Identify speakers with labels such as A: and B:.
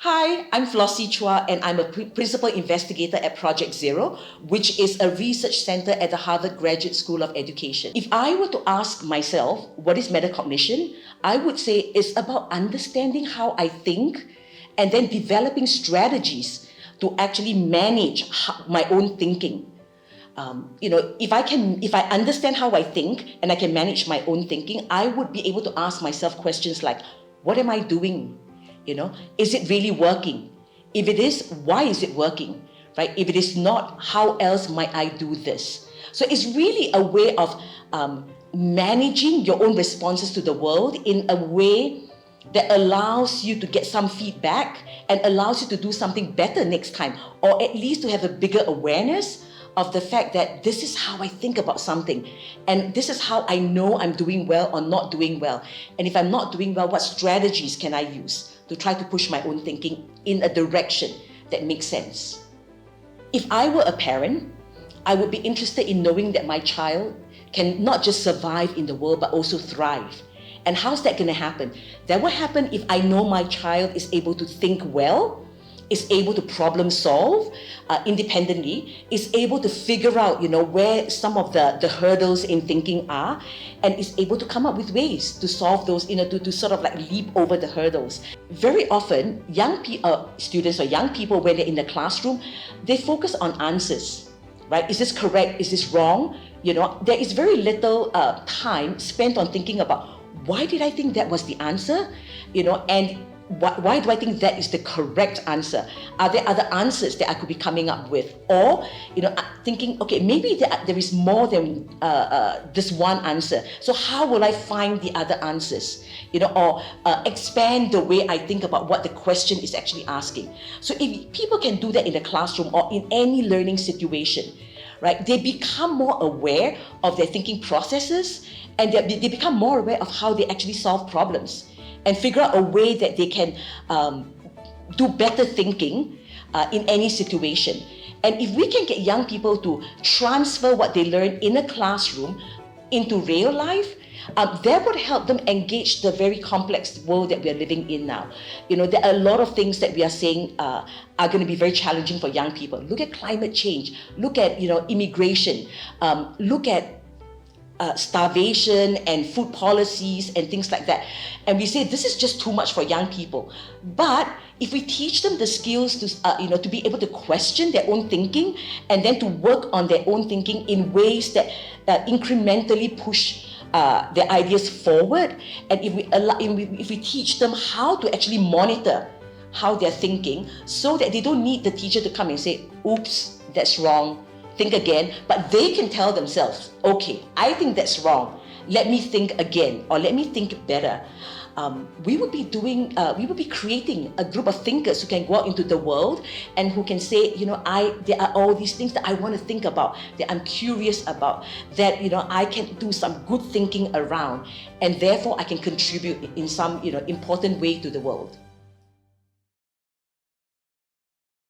A: Hi, I'm Flossie Chua, and I'm a principal investigator at Project Zero, which is a research center at the Harvard Graduate School of Education. If I were to ask myself, what is metacognition? I would say it's about understanding how I think and then developing strategies to actually manage my own thinking. If I understand how I think and I can manage my own thinking, I would be able to ask myself questions like, what am I doing? Is it really working? If it is, why is it working? Right? If it is not, how else might I do this? So it's really a way of managing your own responses to the world in a way that allows you to get some feedback and allows you to do something better next time, or at least to have a bigger awareness of the fact that this is how I think about something, and this is how I know I'm doing well or not doing well. And if I'm not doing well, what strategies can I use to try to push my own thinking in a direction that makes sense? If I were a parent, I would be interested in knowing that my child can not just survive in the world, but also thrive. And how's that going to happen? That will happen if I know my child is able to think well, is able to problem solve independently, is able to figure out, where some of the hurdles in thinking are, and is able to come up with ways to solve those, to sort of like leap over the hurdles. Very often, students or young people, when they're in the classroom, they focus on answers, right? Is this correct? Is this wrong? There is very little time spent on thinking about, why did I think that was the answer? And why do I think that is the correct answer? Are there other answers that I could be coming up with? Or, thinking, okay, maybe there is more than this one answer. So how will I find the other answers? Or expand the way I think about what the question is actually asking. So if people can do that in the classroom or in any learning situation, right, they become more aware of their thinking processes, and they become more aware of how they actually solve problems and figure out a way that they can do better thinking in any situation. And if we can get young people to transfer what they learn in a classroom into real life, that would help them engage the very complex world that we are living in now. There are a lot of things that we are saying are going to be very challenging for young people. Look at climate change, look at immigration, look at starvation and food policies and things like that. And we say this is just too much for young people. But if we teach them the skills to be able to question their own thinking and then to work on their own thinking in ways that incrementally push their ideas forward, and if we teach them how to actually monitor how they're thinking, so that they don't need the teacher to come and say, oops, that's wrong, think again, but they can tell themselves, okay, I think that's wrong, let me think again, or let me think better. We would be creating a group of thinkers who can go out into the world and who can say, there are all these things that I want to think about, that I'm curious about, that, I can do some good thinking around, and therefore I can contribute in some, important way to the world.